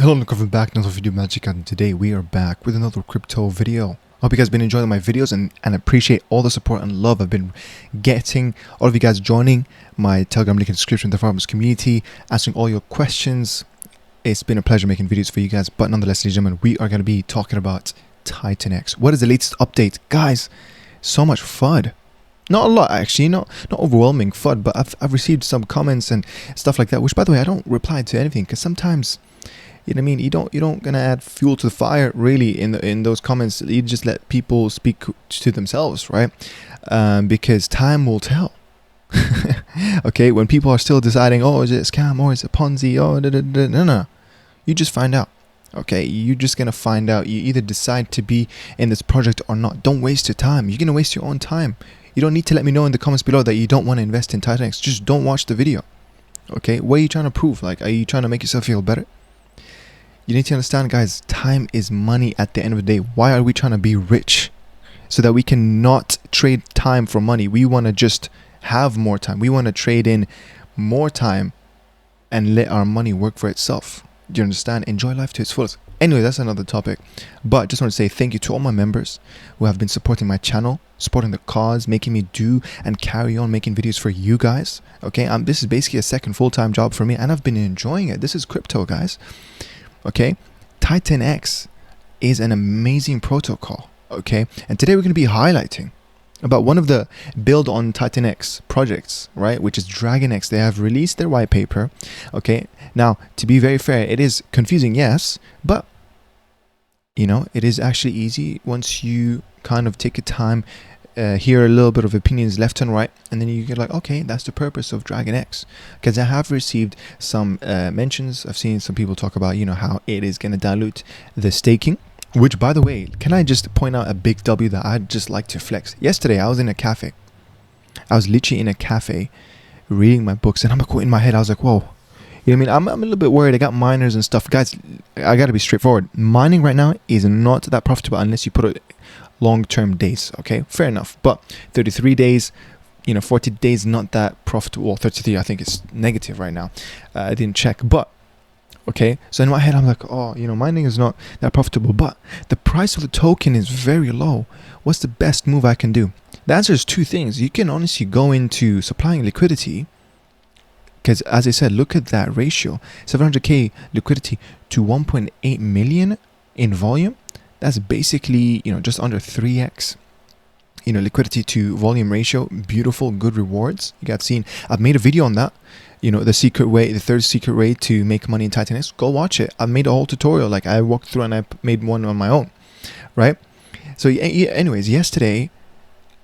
Hello and welcome back to another video magic, and today we are back with another crypto video. I hope you guys have been enjoying my videos and appreciate all the support and love I've been getting. All of you guys joining my Telegram link in the description, the farmers community, answering all your questions. It's been a pleasure making videos for you guys, but nonetheless, ladies and gentlemen, we are going to be talking about TitanX. What is the latest update? Guys, so much FUD. Not a lot actually, not overwhelming FUD, but I've received some comments and stuff like that, which by the way, I don't reply to anything because sometimes, you know what I mean, you don't gonna add fuel to the fire really in those comments. You just let people speak to themselves, right? Because time will tell. Okay, when people are still deciding, oh, is it a scam or is it Ponzi? Oh, no, you just find out. Okay, you're just gonna find out. You either decide to be in this project or not. Don't waste your time. You're gonna waste your own time. You don't need to let me know in the comments below that you don't want to invest in TitanX. Just don't watch the video. Okay, what are you trying to prove? Like, are you trying to make yourself feel better? You need to understand, guys, time is money at the end of the day. Why are we trying to be rich? So that we can not trade time for money. We want to just have more time. We want to trade in more time and let our money work for itself. Do you understand? Enjoy life to its fullest. Anyway, that's another topic. But just want to say thank you to all my members who have been supporting my channel, supporting the cause, making me do and carry on making videos for you guys. Okay, this is basically a second full-time job for me, and I've been enjoying it. This is crypto, guys. Okay, TitanX is an amazing protocol. Okay, and today we're going to be highlighting about one of the build on TitanX projects, right, which is DragonX. They have released their white paper. Okay, now to be very fair, it is confusing, yes, but you know, it is actually easy once you kind of take your time, hear a little bit of opinions left and right, and then you get like, okay, that's the purpose of DragonX. Because I have received some mentions. I've seen some people talk about, you know, how it is going to dilute the staking. Which, by the way, can I just point out a big W that I'd just like to flex? Yesterday, I was in a cafe. I was literally in a cafe reading my books, and I'm like, in my head, I was like, whoa. You know what I mean? I'm a little bit worried. I got miners and stuff. Guys, I got to be straightforward. Mining right now is not that profitable unless you put it long-term days. Okay, fair enough. But 33 days, you know, 40 days, not that profitable. Well, 33, I think it's negative right now. I didn't check, but okay, so in my head, I'm like, oh, you know, mining is not that profitable, but the price of the token is very low. What's the best move I can do? The answer is two things. You can honestly go into supplying liquidity, because as I said, look at that ratio, 700k liquidity to 1.8 million in volume. That's basically, you know, just under 3x, you know, liquidity to volume ratio. Beautiful, good rewards. You guys seen, I've made a video on that. You know, the secret way, the third secret way to make money in TitanX. Go watch it. I made a whole tutorial. Like, I walked through and I made one on my own, right? So anyways, yesterday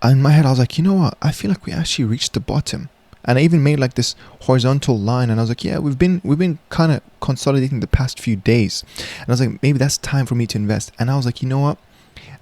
in my head, I was like, you know what? I feel like we actually reached the bottom. And I even made like this horizontal line, and I was like, yeah, we've been kind of consolidating the past few days. And I was like, maybe that's time for me to invest. And I was like, you know what?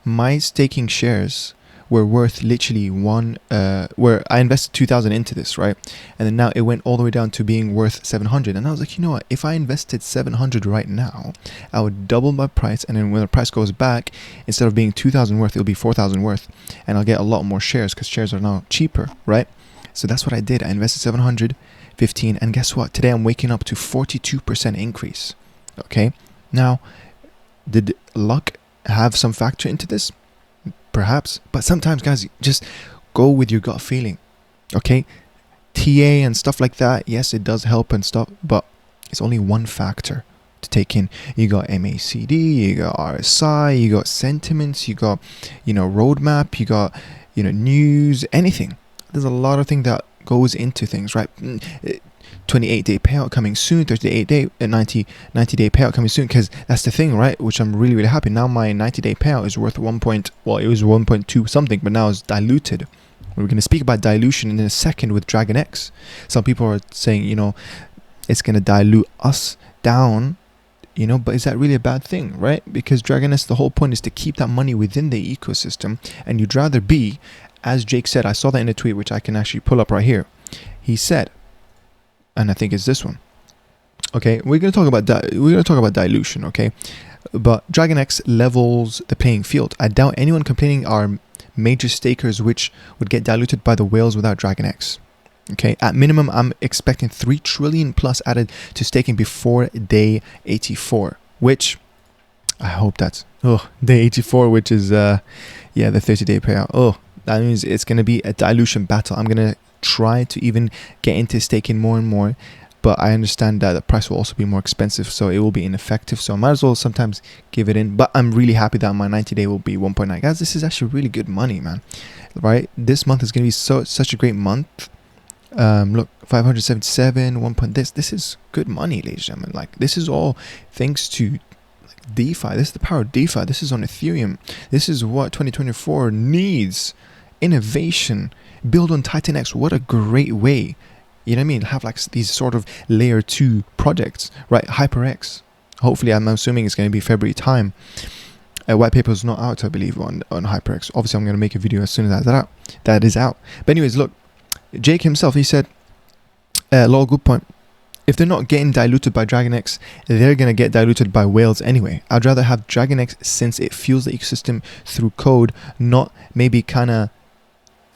My staking shares were worth literally where I invested 2,000 into this, right? And then now it went all the way down to being worth 700. And I was like, you know what? If I invested 700 right now, I would double my price. And then when the price goes back, instead of being 2,000 worth, it'll be 4,000 worth. And I'll get a lot more shares because shares are now cheaper, right? So that's what I did. I invested 715. And guess what? Today I'm waking up to 42% increase. Okay. Now, did luck have some factor into this? Perhaps, but sometimes, guys, just go with your gut feeling. Okay, TA and stuff like that, yes, it does help and stuff, but it's only one factor to take in. You got MACD, you got RSI, you got sentiments, you got, you know, roadmap, you got, you know, news, anything. There's a lot of things that goes into things, right? 28-day payout coming soon, 38-day, 90-day payout coming soon, because that's the thing, right? Which I'm really happy. Now my 90-day payout is worth it was 1.2 something, but now it's diluted. We're going to speak about dilution in a second with DragonX. Some people are saying, you know, it's going to dilute us down, you know, but is that really a bad thing, right? Because DragonX, the whole point is to keep that money within the ecosystem, and you'd rather be, as Jake said, I saw that in a tweet, which I can actually pull up right here. He said, and I think it's this one. Okay, we're going to talk about dilution, okay? But DragonX levels the playing field. I doubt anyone complaining are major stakers which would get diluted by the whales without DragonX. Okay, at minimum, I'm expecting 3 trillion plus added to staking before day 84. which I hope that's day 84, which is the 30-day payout. That means it's going to be a dilution battle. I'm going to try to even get into staking more and more, but I understand that the price will also be more expensive, so it will be ineffective. So I might as well sometimes give it in. But I'm really happy that my 90-day will be 1.9. Guys, this is actually really good money, man. Right? This month is going to be such a great month. Look, 577, 1 point. This is good money, ladies and gentlemen. Like, this is all thanks to DeFi. This is the power of DeFi. This is on Ethereum. This is what 2024 needs. Innovation. Build on TitanX. What a great way. You know what I mean? Have like these sort of layer 2 projects, right? HyperX. Hopefully, I'm assuming it's going to be February time. White paper is not out, I believe, on HyperX. Obviously, I'm going to make a video as soon as that is out. But anyways, look, Jake himself, he said, Law, good point. If they're not getting diluted by DragonX, they're going to get diluted by whales anyway. I'd rather have DragonX since it fuels the ecosystem through code, not maybe kind of,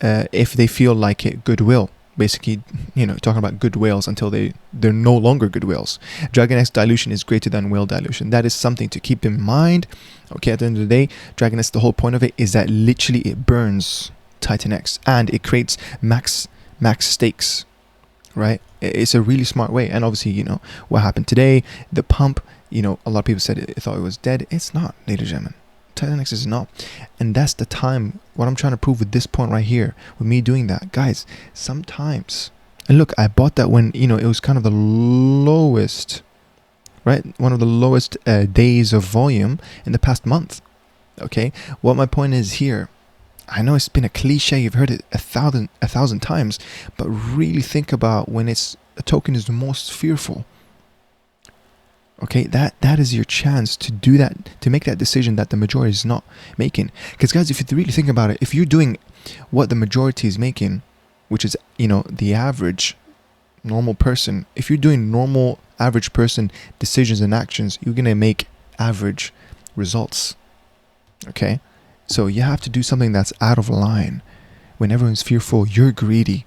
if they feel like it, goodwill. Basically, you know, talking about good whales until they're no longer good whales. DragonX dilution is greater than whale dilution. That is something to keep in mind. Okay, at the end of the day, DragonX, the whole point of it is that literally it burns TitanX and it creates max stakes, right? It's a really smart way. And obviously, you know, what happened today, the pump, you know, a lot of people said it thought it was dead. It's not, ladies and gentlemen. TitanX is not. And that's the time, what I'm trying to prove with this point right here, with me doing that. Guys, sometimes, and look, I bought that when, you know, it was kind of the lowest, right? One of the lowest days of volume in the past month. Okay, what my point is here, I know it's been a cliche, you've heard it a thousand times, but really think about when it's a token is the most fearful. Okay, that is your chance to do that, to make that decision that the majority is not making. Because guys, if you really think about it, if you're doing what the majority is making, which is, you know, the average normal person, if you're doing normal average person decisions and actions, you're going to make average results. Okay, so you have to do something that's out of line. When everyone's fearful, you're greedy,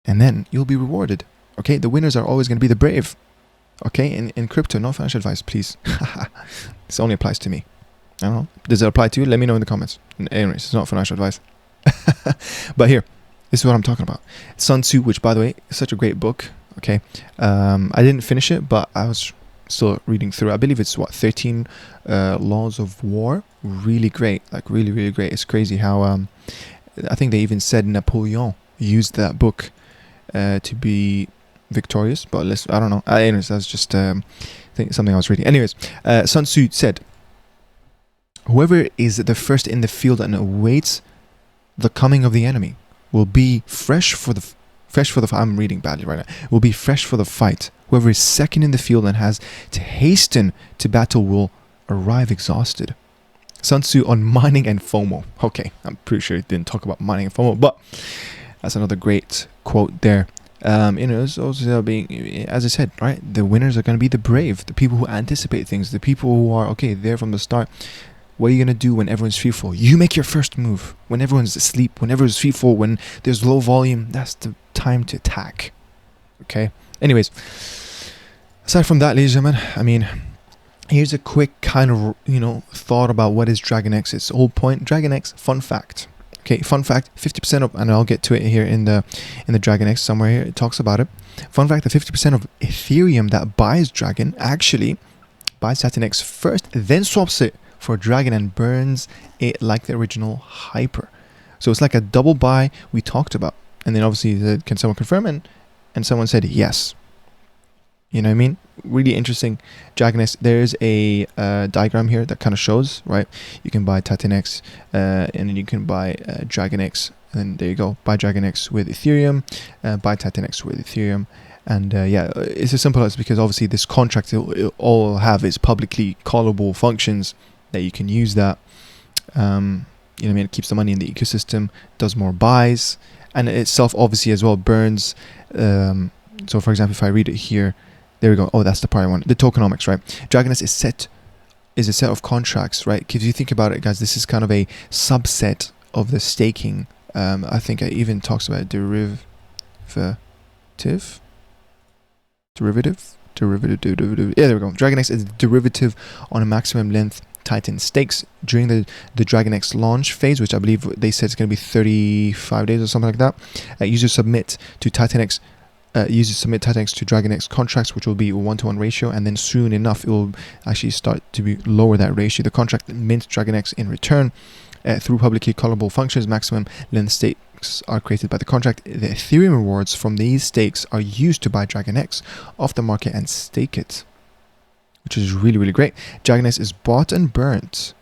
and then you'll be rewarded. Okay, the winners are always going to be the brave. Okay, in crypto, no financial advice, please. This only applies to me. I don't know. Does it apply to you? Let me know in the comments. Anyways, it's not financial advice. But here, this is what I'm talking about. Sun Tzu, which by the way, is such a great book. Okay, I didn't finish it, but I was still reading through. I believe it's what, 13 laws of war. Really great, like really, really great. It's crazy how I think they even said Napoleon used that book to be victorious, but I don't know. Anyways, that's just something I was reading. Anyways, Sun Tzu said, "Whoever is the first in the field and awaits the coming of the enemy will be fresh for the I'm reading badly right now. Will be fresh for the fight. Whoever is second in the field and has to hasten to battle will arrive exhausted." Sun Tzu on mining and FOMO. Okay, I'm pretty sure it didn't talk about mining and FOMO, but that's another great quote there. You know, it's also being, as I said, right, the winners are going to be the brave, the people who anticipate things, the people who are, okay, there from the start. What are you going to do when everyone's fearful? You make your first move. When everyone's asleep, when everyone's fearful, when there's low volume, that's the time to attack. Okay? Anyways, aside from that, ladies and gentlemen, I mean, here's a quick kind of, you know, thought about what is DragonX. Its whole point. DragonX, fun fact. Okay, fun fact, 50% of, and I'll get to it here in the DragonX somewhere here, it talks about it. Fun fact, that 50% of Ethereum that buys Dragon actually buys TitanX first, then swaps it for Dragon and burns it like the original Hyper. So it's like a double buy we talked about. And then obviously, can someone confirm? And someone said yes. You know what I mean? Really interesting. DragonX, there's a diagram here that kind of shows, right? You can buy TitanX and then you can buy DragonX. And then there you go. Buy DragonX with Ethereum, buy TitanX with Ethereum. And yeah, it's as simple as, because obviously this contract it'll all have is publicly callable functions that you can use that. You know what I mean? It keeps the money in the ecosystem, does more buys, and itself obviously as well burns. So for example, if I read it here, there we go. Oh, that's the part I want. The tokenomics, right? DragonX is a set of contracts, right? Because you think about it, guys, this is kind of a subset of the staking. I think it even talks about derivative derivative. Yeah, there we go. DragonX is a derivative on a maximum length Titan stakes during the DragonX launch phase, which I believe they said it's going to be 35 days or something like that. Users submit TitanX to DragonX contracts, which will be a 1-to-1 ratio, and then soon enough it will actually start to be lower that ratio. The contract mints DragonX in return through publicly callable functions. Maximum length stakes are created by the contract. The Ethereum rewards from these stakes are used to buy DragonX off the market and stake it, which is really, really great. DragonX is bought and burnt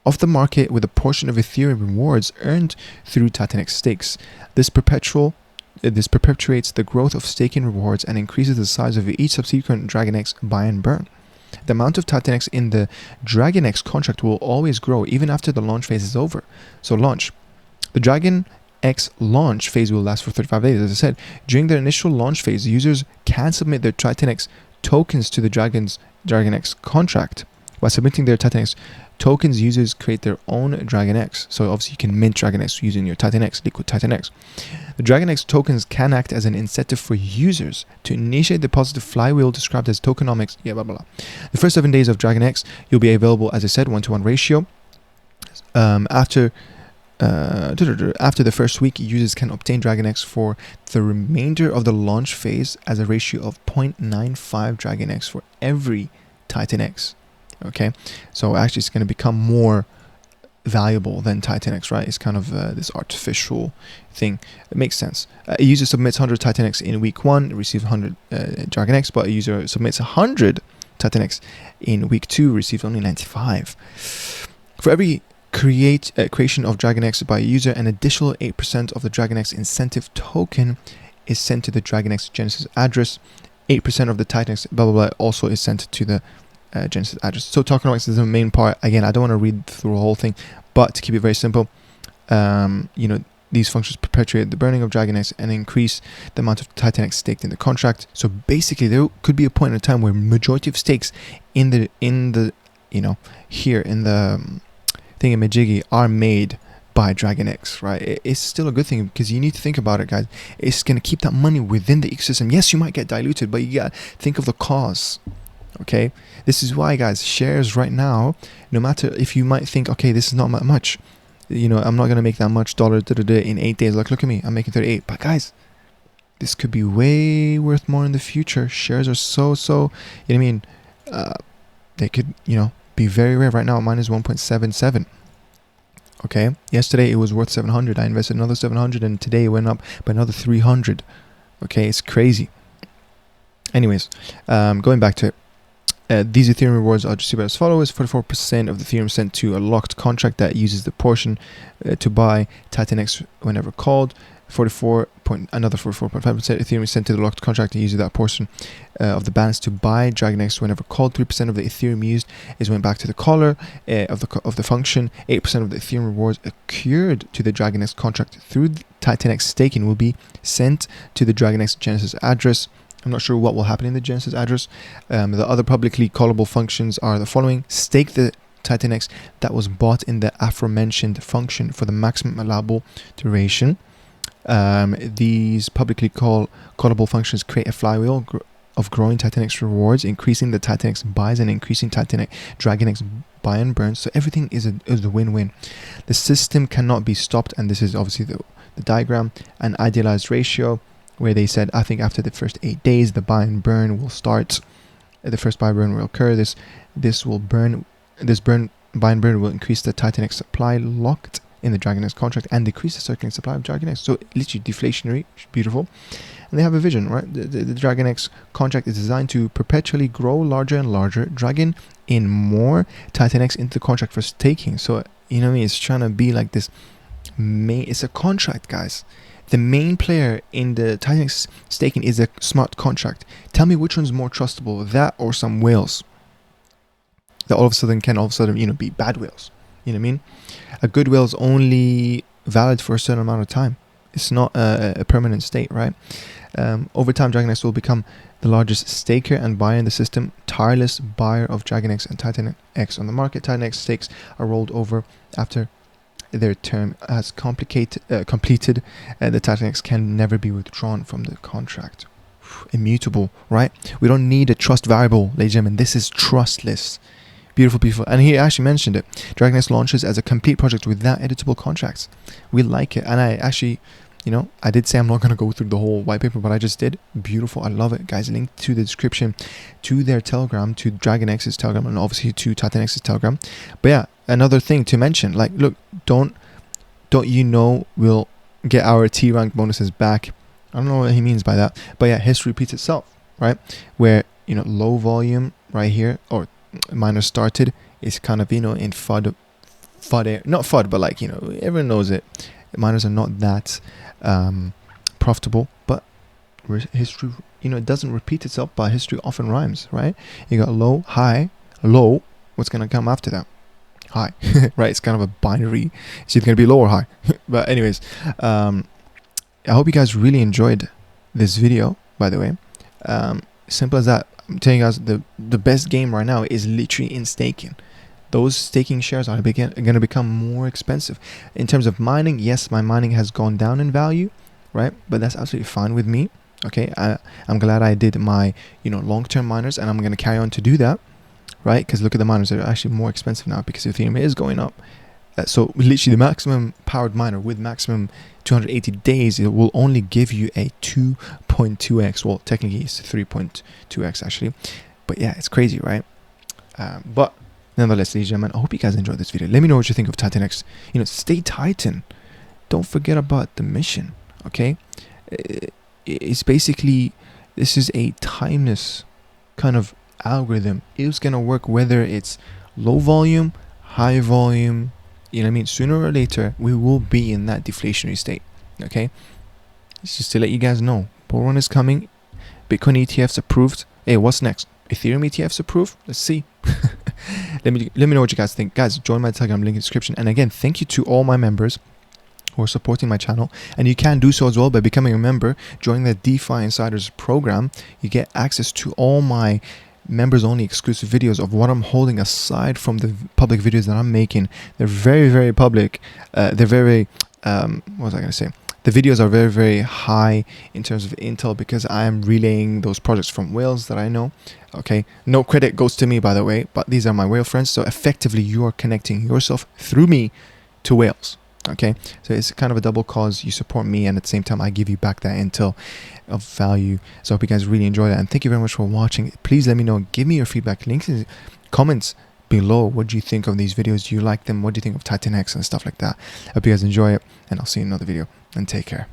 off the market with a portion of Ethereum rewards earned through TitanX stakes. This perpetuates the growth of staking rewards and increases the size of each subsequent DragonX buy and burn. The amount of TitanX in the DragonX contract will always grow even after the launch phase is over. So launch. The DragonX launch phase will last for 35 days. As I said, during the initial launch phase, users can submit their TitanX tokens to the DragonX contract. By submitting their TitanX tokens, users create their own DragonX. So obviously you can mint DragonX using your TitanX, liquid TitanX. The DragonX tokens can act as an incentive for users to initiate the positive flywheel described as tokenomics. Yeah, blah, blah, blah. The first 7 days of DragonX, you'll be available, as I said, 1-to-1 ratio. After the first week, users can obtain DragonX for the remainder of the launch phase as a ratio of 0.95 DragonX for every TitanX. Okay, so actually it's going to become more valuable than TitanX, right? It's kind of this artificial thing. It makes sense. A user submits 100 TitanX in week 1, receives 100 DragonX, but a user submits 100 TitanX in week 2, receives only 95. For every creation of DragonX by a user, an additional 8% of the DragonX incentive token is sent to the DragonX Genesis address. 8% of the TitanX blah blah blah also is sent to the Genesis address. So tokenomics is the main part. Again, I don't want to read through the whole thing, but to keep it very simple, these functions perpetuate the burning of DragonX and increase the amount of TitanX staked in the contract. So basically, there could be a point in time where majority of stakes in the thingamajiggy are made by DragonX, right? It's still a good thing because you need to think about it, guys. It's going to keep that money within the ecosystem. Yes, you might get diluted, but you got to think of the cause. Okay, this is why, guys, shares right now, no matter if you might think, okay, this is not much, I'm not going to make that much dollar in 8 days. Like, look at me, I'm making 38. But guys, this could be way worth more in the future. Shares are so, you know what I mean? They could, be very rare. Right now, mine is 1.77. Okay, yesterday it was worth 700. I invested another 700, and today it went up by another 300. Okay, it's crazy. Anyways, going back to it. These Ethereum rewards are distributed as follows: 44% of the Ethereum sent to a locked contract that uses the portion to buy TitanX whenever called. Another 44.5% Ethereum is sent to the locked contract that uses that portion of the balance to buy DragonX whenever called. 3% of the Ethereum used is went back to the caller of the function. 8% of the Ethereum rewards accrued to the DragonX contract through TitanX staking will be sent to the DragonX Genesis address. I'm not sure what will happen in the Genesis address. The other publicly callable functions are the following: stake the TitanX that was bought in the aforementioned function for the maximum allowable duration. These publicly callable functions create a flywheel of growing TitanX rewards, increasing the TitanX buys and increasing DragonX buy and burns. So everything is a win-win. The system cannot be stopped, and this is obviously the diagram, an idealized ratio, where they said, I think after the first 8 days, the buy and burn will start. The first buy burn will occur. This buy and burn will increase the TitanX supply locked in the DragonX contract and decrease the circulating supply of DragonX. So literally deflationary, beautiful. And they have a vision, right? The DragonX contract is designed to perpetually grow larger and larger, dragging in more TitanX into the contract for staking. So, you know what I mean? It's trying to be like this it's a contract, guys. The main player in the TitanX staking is a smart contract. Tell me which one's more trustable, that or some whales that all of a sudden be bad whales. You know what I mean? A good whale is only valid for a certain amount of time. It's not a permanent state, right? Over time, DragonX will become the largest staker and buyer in the system, tireless buyer of DragonX and TitanX on the market. TitanX stakes are rolled over after their term has completed. The TitanX can never be withdrawn from the contract. immutable, right? We don't need a trust variable, ladies and gentlemen. This is trustless. Beautiful, beautiful. And he actually mentioned it. DragonX launches as a complete project without editable contracts. We like it. And I actually, you know, I did say I'm not going to go through the whole white paper, but I just did. Beautiful. I love it, guys. Link to the description to their Telegram, to DragonX's Telegram, and obviously to TitanX's Telegram. But yeah, another thing to mention, like, look, don't you know we'll get our T rank bonuses back. I don't know what he means by that, but yeah, history repeats itself, right? Where, you know, low volume right here, or miners started, is kind of, you know, in FUD, not FUD, but like, you know, everyone knows it. Miners are not that profitable, but history, you know, it doesn't repeat itself, but history often rhymes, right? You got low, high, low. What's gonna come after that? High. Right? It's kind of a binary. It's either gonna be low or high. But anyways, I hope you guys really enjoyed this video, by the way. Simple as that. I'm telling you guys, the best game right now is literally in staking. Those staking shares are going to become more expensive. In terms of mining, yes, my mining has gone down in value, right? But that's absolutely fine with me. Okay, I'm glad I did my, you know, long-term miners, and I'm going to carry on to do that, right? Because look at the miners, they're actually more expensive now because Ethereum is going up. So literally the maximum powered miner with maximum 280 days, it will only give you a 2.2x. Well, technically it's 3.2x actually. But yeah, it's crazy, right? But nonetheless, ladies and gentlemen, I hope you guys enjoyed this video. Let me know what you think of TitanX. You know, stay Titan. Don't forget about the mission, okay? It's basically, this is a timeless kind of algorithm. It's going to work whether it's low volume, high volume. You know what I mean? Sooner or later, we will be in that deflationary state, okay? It's just to let you guys know. Bull run is coming. Bitcoin ETFs approved. Hey, what's next? Ethereum ETFs approved? Let's see. Let me know what you guys think. Guys, join my Telegram link in the description. And again, thank you to all my members who are supporting my channel. And you can do so as well by becoming a member. Joining the DeFi Insiders program, you get access to all my members only exclusive videos of what I'm holding aside from the public videos that I'm making. They're very, very public. They're very, what was I going to say? The videos are very, very high in terms of intel because I am relaying those projects from whales that I know. Okay, no credit goes to me, by the way, but these are my whale friends. So effectively, you are connecting yourself through me to whales. Okay, so it's kind of a double cause. You support me, and at the same time, I give you back that intel of value. So I hope you guys really enjoy that, and thank you very much for watching. Please let me know. Give me your feedback. Links in the comments below. What do you think of these videos? Do you like them? What do you think of TitanX and stuff like that? I hope you guys enjoy it, and I'll see you in another video. And take care.